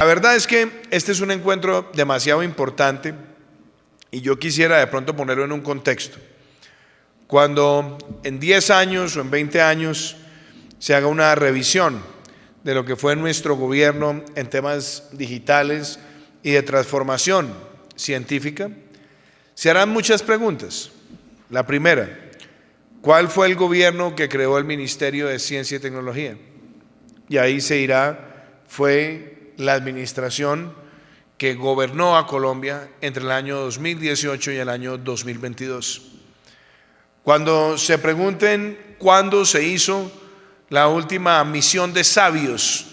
La verdad es que este es un encuentro demasiado importante y yo quisiera de pronto ponerlo en un contexto. Cuando en 10 años o en 20 años se haga una revisión de lo que fue nuestro gobierno en temas digitales y de transformación científica, se harán muchas preguntas. La primera, ¿cuál fue el gobierno que creó el Ministerio de Ciencia y Tecnología? Y ahí se dirá, fue la administración que gobernó a Colombia entre el año 2018 y el año 2022. Cuando se pregunten cuándo se hizo la última misión de sabios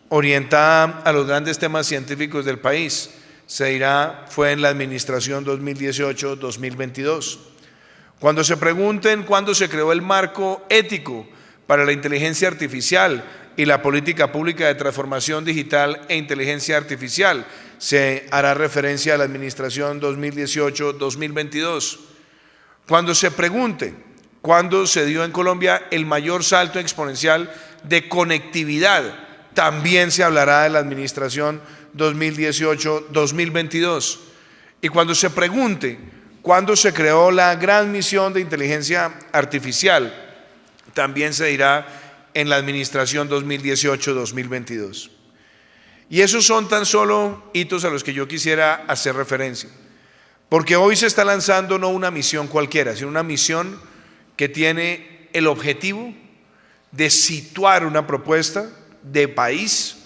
orientada a los grandes temas científicos del país, se dirá, fue en la administración 2018-2022. Cuando se pregunten cuándo se creó el marco ético para la inteligencia artificial y la política pública de transformación digital e inteligencia artificial, se hará referencia a la administración 2018-2022. Cuando se pregunte cuándo se dio en Colombia el mayor salto exponencial de conectividad, también se hablará de la administración 2018-2022. Y cuando se pregunte cuándo se creó la gran misión de inteligencia artificial, también se dirá en la administración 2018-2022. Y esos son tan solo hitos a los que yo quisiera hacer referencia, porque hoy se está lanzando no una misión cualquiera, sino una misión que tiene el objetivo de situar una propuesta de país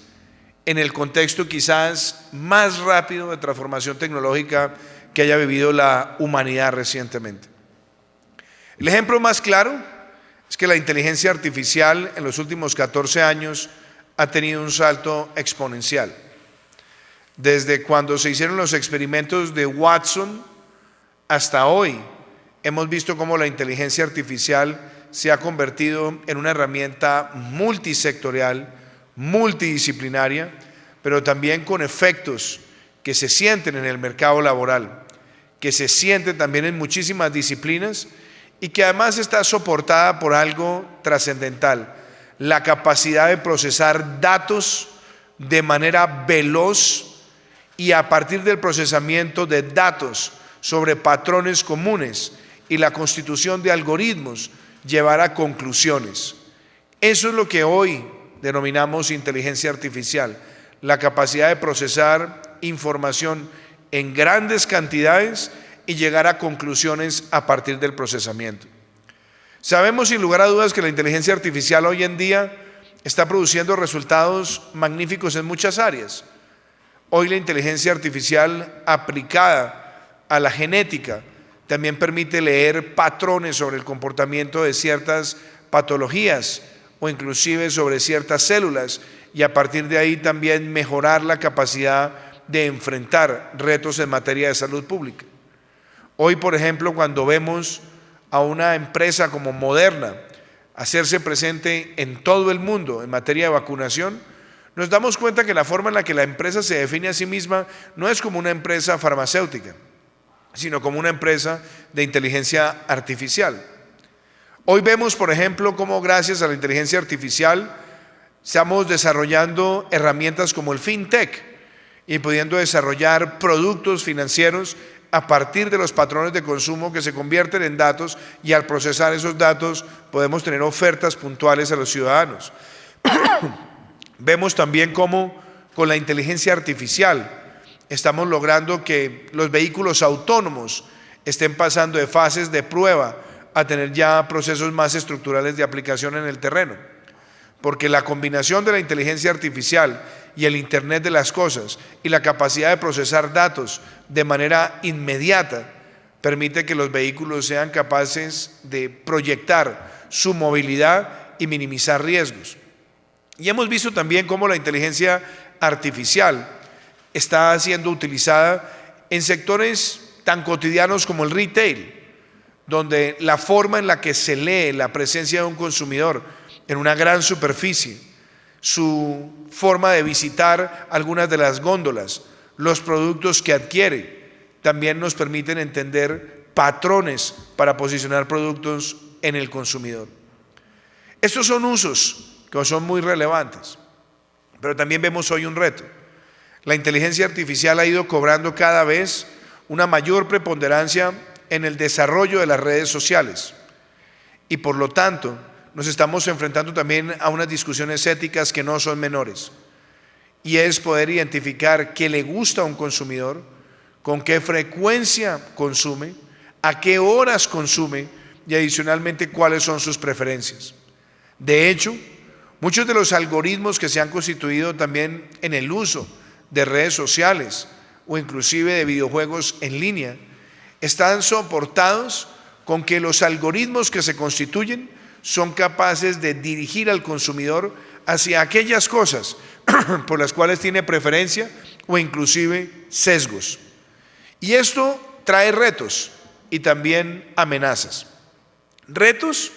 en el contexto quizás más rápido de transformación tecnológica que haya vivido la humanidad recientemente. El ejemplo más claro es que la inteligencia artificial en los últimos 14 años ha tenido un salto exponencial. Desde cuando se hicieron los experimentos de Watson hasta hoy, hemos visto cómo la inteligencia artificial se ha convertido en una herramienta multisectorial, multidisciplinaria, pero también con efectos que se sienten en el mercado laboral, que se sienten también en muchísimas disciplinas y que además está soportada por algo trascendental: la capacidad de procesar datos de manera veloz y a partir del procesamiento de datos sobre patrones comunes y la constitución de algoritmos llevar a conclusiones. Eso es lo que hoy denominamos inteligencia artificial, la capacidad de procesar información en grandes cantidades y llegar a conclusiones a partir del procesamiento. Sabemos sin lugar a dudas que la inteligencia artificial hoy en día está produciendo resultados magníficos en muchas áreas. Hoy la inteligencia artificial aplicada a la genética también permite leer patrones sobre el comportamiento de ciertas patologías o inclusive sobre ciertas células y a partir de ahí también mejorar la capacidad de enfrentar retos en materia de salud pública. Hoy, por ejemplo, cuando vemos a una empresa como Moderna hacerse presente en todo el mundo en materia de vacunación, nos damos cuenta que la forma en la que la empresa se define a sí misma no es como una empresa farmacéutica, sino como una empresa de inteligencia artificial. Hoy vemos, por ejemplo, cómo gracias a la inteligencia artificial estamos desarrollando herramientas como el FinTech y pudiendo desarrollar productos financieros a partir de los patrones de consumo que se convierten en datos, y al procesar esos datos podemos tener ofertas puntuales a los ciudadanos. Vemos también cómo con la inteligencia artificial estamos logrando que los vehículos autónomos estén pasando de fases de prueba a tener ya procesos más estructurales de aplicación en el terreno, porque la combinación de la inteligencia artificial y el Internet de las cosas y la capacidad de procesar datos de manera inmediata permite que los vehículos sean capaces de proyectar su movilidad y minimizar riesgos. Y hemos visto también cómo la inteligencia artificial está siendo utilizada en sectores tan cotidianos como el retail, donde la forma en la que se lee la presencia de un consumidor en una gran superficie, su forma de visitar algunas de las góndolas, los productos que adquiere, también nos permiten entender patrones para posicionar productos en el consumidor. Estos son usos que son muy relevantes, pero también vemos hoy un reto. La inteligencia artificial ha ido cobrando cada vez una mayor preponderancia en el desarrollo de las redes sociales y por lo tanto nos estamos enfrentando también a unas discusiones éticas que no son menores, y es poder identificar qué le gusta a un consumidor, con qué frecuencia consume, a qué horas consume y adicionalmente cuáles son sus preferencias. De hecho, muchos de los algoritmos que se han constituido también en el uso de redes sociales o inclusive de videojuegos en línea están soportados con que los algoritmos que se constituyen son capaces de dirigir al consumidor hacia aquellas cosas por las cuales tiene preferencia o inclusive sesgos. Y esto trae retos y también amenazas. Retos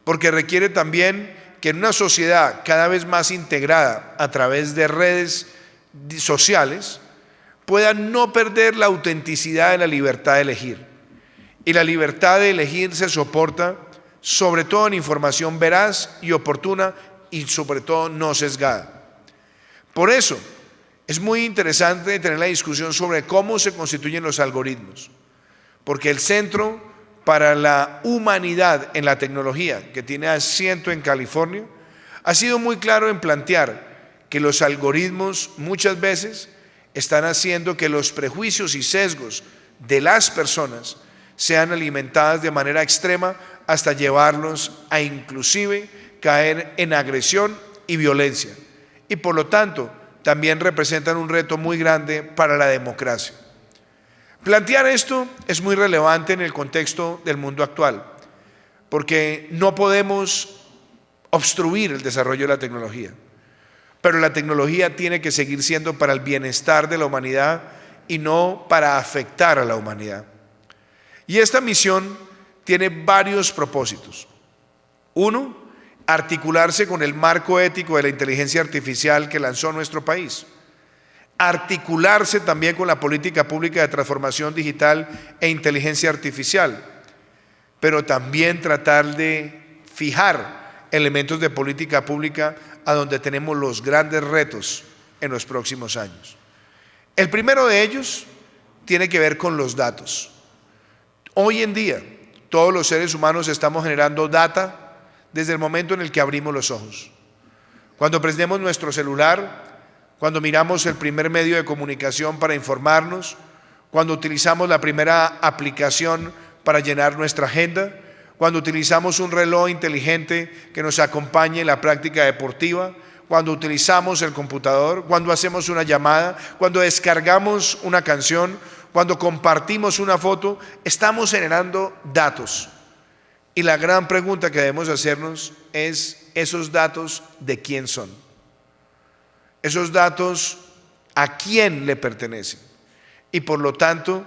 porque requiere también que en una sociedad cada vez más integrada a través de redes sociales pueda no perder la autenticidad de la libertad de elegir. Y la libertad de elegir se soporta sobre todo en información veraz y oportuna y sobre todo no sesgada. Por eso es muy interesante tener la discusión sobre cómo se constituyen los algoritmos, porque el Centro para la Humanidad en la Tecnología, que tiene asiento en California, ha sido muy claro en plantear que los algoritmos muchas veces están haciendo que los prejuicios y sesgos de las personas sean alimentadas de manera extrema hasta llevarlos a inclusive caer en agresión y violencia. Y por lo tanto, también representan un reto muy grande para la democracia. Plantear esto es muy relevante en el contexto del mundo actual, porque no podemos obstruir el desarrollo de la tecnología, pero la tecnología tiene que seguir siendo para el bienestar de la humanidad y no para afectar a la humanidad. Y esta misión tiene varios propósitos. Uno, articularse con el marco ético de la inteligencia artificial que lanzó nuestro país. Articularse también con la política pública de transformación digital e inteligencia artificial, pero también tratar de fijar elementos de política pública a donde tenemos los grandes retos en los próximos años. El primero de ellos tiene que ver con los datos. Hoy en día, todos los seres humanos estamos generando data desde el momento en el que abrimos los ojos. Cuando prendemos nuestro celular, cuando miramos el primer medio de comunicación para informarnos, cuando utilizamos la primera aplicación para llenar nuestra agenda, cuando utilizamos un reloj inteligente que nos acompañe en la práctica deportiva, cuando utilizamos el computador, cuando hacemos una llamada, cuando descargamos una canción, cuando compartimos una foto, estamos generando datos. Y la gran pregunta que debemos hacernos es, ¿esos datos de quién son? Esos datos, ¿a quién le pertenecen? Y por lo tanto,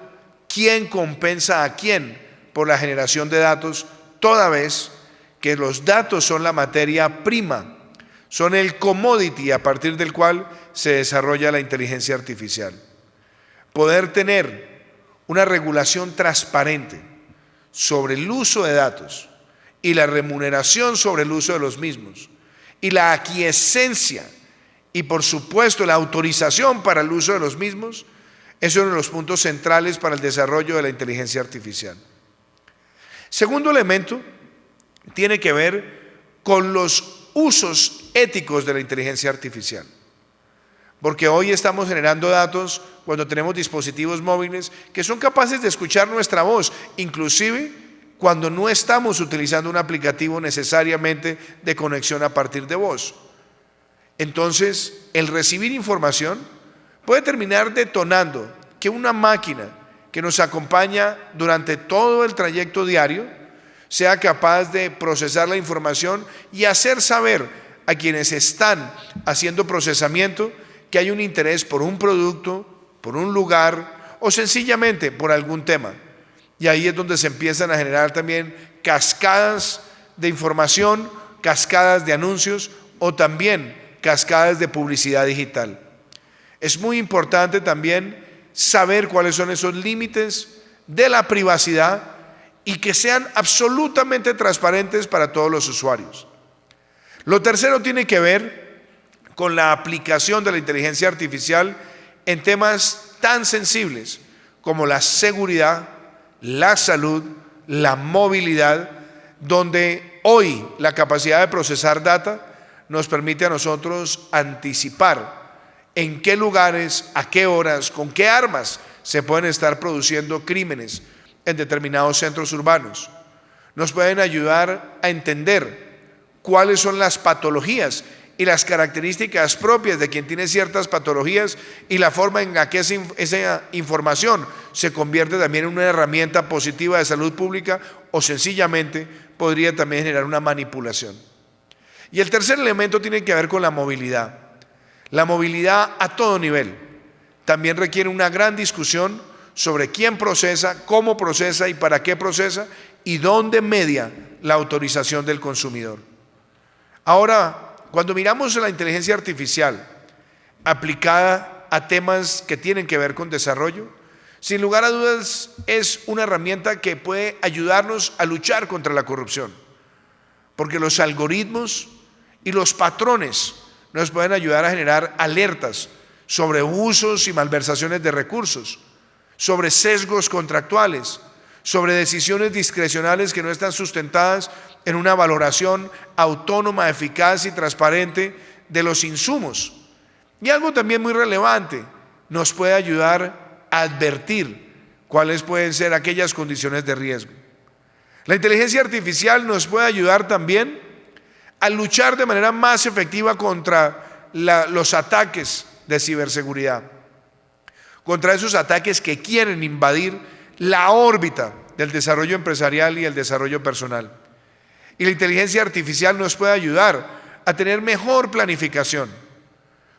¿quién compensa a quién por la generación de datos, toda vez que los datos son la materia prima, son el commodity a partir del cual se desarrolla la inteligencia artificial? Poder tener una regulación transparente sobre el uso de datos y la remuneración sobre el uso de los mismos y la aquiescencia y por supuesto la autorización para el uso de los mismos es uno de los puntos centrales para el desarrollo de la inteligencia artificial. Segundo elemento tiene que ver con los usos éticos de la inteligencia artificial. Porque hoy estamos generando datos cuando tenemos dispositivos móviles que son capaces de escuchar nuestra voz, inclusive cuando no estamos utilizando un aplicativo necesariamente de conexión a partir de voz. Entonces, el recibir información puede terminar detonando que una máquina que nos acompaña durante todo el trayecto diario sea capaz de procesar la información y hacer saber a quienes están haciendo procesamiento que hay un interés por un producto, por un lugar o sencillamente por algún tema. Y ahí es donde se empiezan a generar también cascadas de información, cascadas de anuncios o también cascadas de publicidad digital. Es muy importante también saber cuáles son esos límites de la privacidad y que sean absolutamente transparentes para todos los usuarios. Lo tercero tiene que ver con la aplicación de la inteligencia artificial en temas tan sensibles como la seguridad, la salud, la movilidad, donde hoy la capacidad de procesar data nos permite a nosotros anticipar en qué lugares, a qué horas, con qué armas se pueden estar produciendo crímenes en determinados centros urbanos. Nos pueden ayudar a entender cuáles son las patologías y las características propias de quien tiene ciertas patologías y la forma en la que esa información se convierte también en una herramienta positiva de salud pública o sencillamente podría también generar una manipulación. Y el tercer elemento tiene que ver con la movilidad. La movilidad a todo nivel también requiere una gran discusión sobre quién procesa, cómo procesa y para qué procesa y dónde media la autorización del consumidor. Ahora, cuando miramos la inteligencia artificial aplicada a temas que tienen que ver con desarrollo, sin lugar a dudas es una herramienta que puede ayudarnos a luchar contra la corrupción, porque los algoritmos y los patrones nos pueden ayudar a generar alertas sobre usos y malversaciones de recursos, sobre sesgos contractuales, sobre decisiones discrecionales que no están sustentadas en una valoración autónoma, eficaz y transparente de los insumos. Y algo también muy relevante, nos puede ayudar a advertir cuáles pueden ser aquellas condiciones de riesgo. La inteligencia artificial nos puede ayudar también a luchar de manera más efectiva contra los ataques de ciberseguridad, contra esos ataques que quieren invadir la órbita del desarrollo empresarial y el desarrollo personal. Y la inteligencia artificial nos puede ayudar a tener mejor planificación.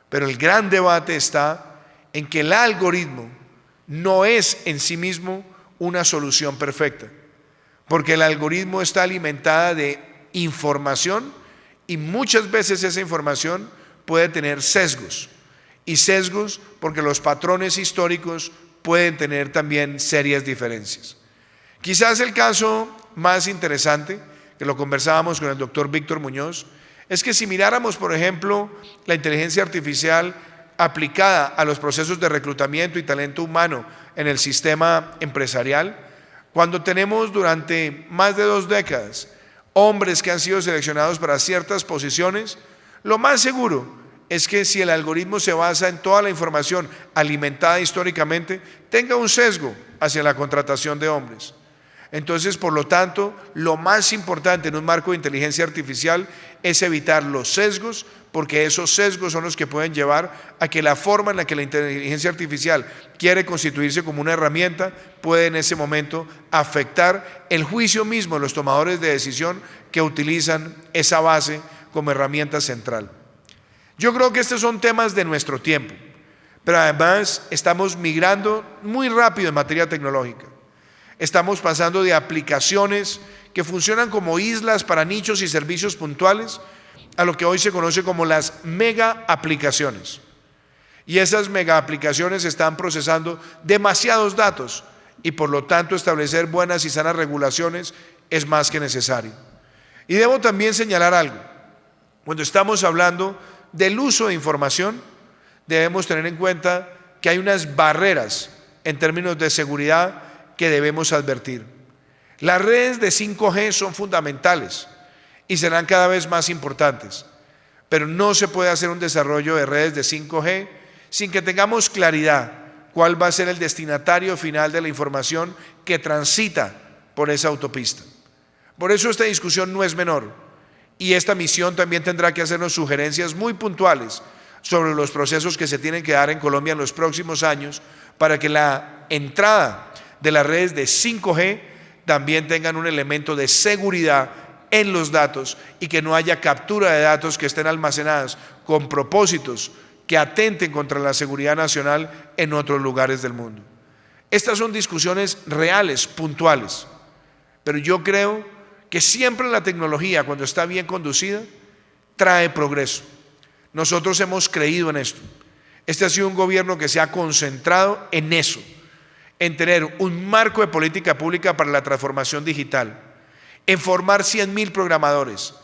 Pero el gran debate está en que el algoritmo no es en sí mismo una solución perfecta, porque el algoritmo está alimentada de información y muchas veces esa información puede tener sesgos. Y sesgos porque los patrones históricos pueden tener también serias diferencias. Quizás el caso más interesante, que lo conversábamos con el doctor Víctor Muñoz, es que si miráramos, por ejemplo, la inteligencia artificial aplicada a los procesos de reclutamiento y talento humano en el sistema empresarial, cuando tenemos durante más de 2 décadas hombres que han sido seleccionados para ciertas posiciones, lo más seguro es que si el algoritmo se basa en toda la información alimentada históricamente, tenga un sesgo hacia la contratación de hombres. Entonces, por lo tanto, lo más importante en un marco de inteligencia artificial es evitar los sesgos, porque esos sesgos son los que pueden llevar a que la forma en la que la inteligencia artificial quiere constituirse como una herramienta puede en ese momento afectar el juicio mismo de los tomadores de decisión que utilizan esa base como herramienta central. Yo creo que estos son temas de nuestro tiempo, pero además estamos migrando muy rápido en materia tecnológica. Estamos pasando de aplicaciones que funcionan como islas para nichos y servicios puntuales a lo que hoy se conoce como las mega aplicaciones. Y esas mega aplicaciones están procesando demasiados datos y por lo tanto establecer buenas y sanas regulaciones es más que necesario. Y debo también señalar algo. Cuando estamos hablando del uso de información, debemos tener en cuenta que hay unas barreras en términos de seguridad que debemos advertir. Las redes de 5G son fundamentales y serán cada vez más importantes, pero no se puede hacer un desarrollo de redes de 5G sin que tengamos claridad cuál va a ser el destinatario final de la información que transita por esa autopista. Por eso esta discusión no es menor y esta misión también tendrá que hacernos sugerencias muy puntuales sobre los procesos que se tienen que dar en Colombia en los próximos años para que la entrada de las redes de 5G también tengan un elemento de seguridad en los datos y que no haya captura de datos que estén almacenados con propósitos que atenten contra la seguridad nacional en otros lugares del mundo. Estas son discusiones reales, puntuales, pero yo creo que siempre la tecnología, cuando está bien conducida, trae progreso. Nosotros hemos creído en esto. Este ha sido un gobierno que se ha concentrado en eso, en tener un marco de política pública para la transformación digital, en formar 100.000 programadores,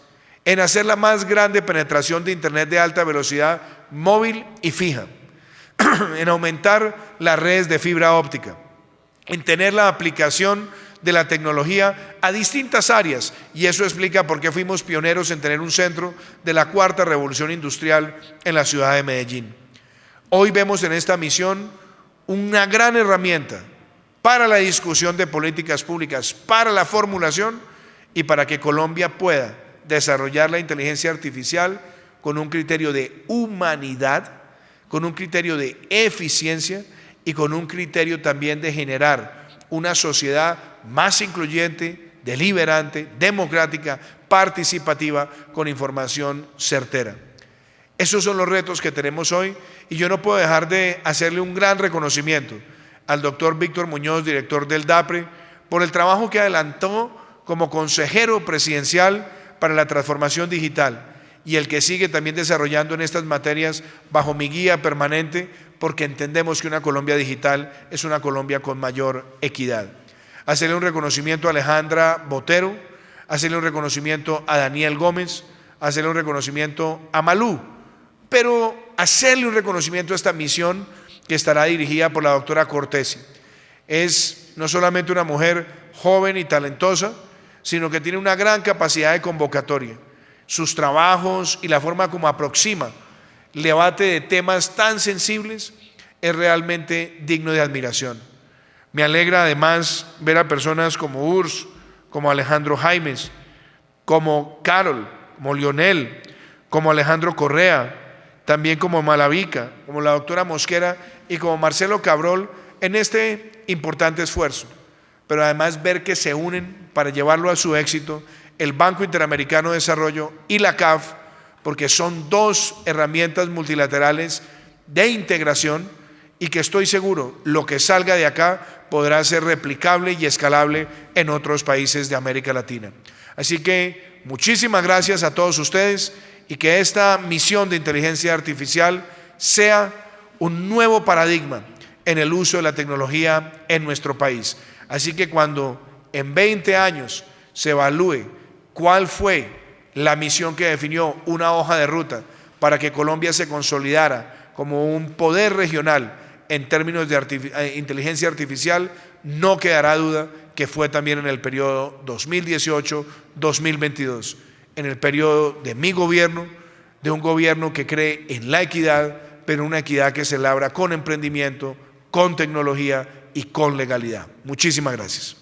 en hacer la más grande penetración de Internet de alta velocidad móvil y fija, en aumentar las redes de fibra óptica, en tener la aplicación de la tecnología a distintas áreas, y eso explica por qué fuimos pioneros en tener un centro de la cuarta revolución industrial en la ciudad de Medellín. Hoy vemos en esta misión una gran herramienta para la discusión de políticas públicas, para la formulación y para que Colombia pueda desarrollar la inteligencia artificial con un criterio de humanidad, con un criterio de eficiencia y con un criterio también de generar una sociedad más incluyente, deliberante, democrática, participativa, con información certera. Esos son los retos que tenemos hoy, y yo no puedo dejar de hacerle un gran reconocimiento al doctor Víctor Muñoz, director del DAPRE, por el trabajo que adelantó como consejero presidencial para la transformación digital, y el que sigue también desarrollando en estas materias bajo mi guía permanente, porque entendemos que una Colombia digital es una Colombia con mayor equidad. Hacerle un reconocimiento a Alejandra Botero, hacerle un reconocimiento a Daniel Gómez, hacerle un reconocimiento a Malú, pero hacerle un reconocimiento a esta misión que estará dirigida por la doctora Cortesi. Es no solamente una mujer joven y talentosa, sino que tiene una gran capacidad de convocatoria. Sus trabajos y la forma como aproxima el debate de temas tan sensibles es realmente digno de admiración. Me alegra además ver a personas como Urs, como Alejandro Jaimes, como Carol, como Lionel, como Alejandro Correa, también como Malavica, como la doctora Mosquera y como Marcelo Cabrol en este importante esfuerzo. Pero además ver que se unen para llevarlo a su éxito el Banco Interamericano de Desarrollo y la CAF, porque son dos herramientas multilaterales de integración, y que estoy seguro lo que salga de acá podrá ser replicable y escalable en otros países de América Latina. Así que muchísimas gracias a todos ustedes, y que esta misión de inteligencia artificial sea un nuevo paradigma en el uso de la tecnología en nuestro país. Así que cuando en 20 años se evalúe cuál fue la misión que definió una hoja de ruta para que Colombia se consolidara como un poder regional en términos de inteligencia artificial, no quedará duda que fue también en el periodo 2018-2022, en el periodo de mi gobierno, de un gobierno que cree en la equidad, pero una equidad que se labra con emprendimiento, con tecnología y con legalidad. Muchísimas gracias.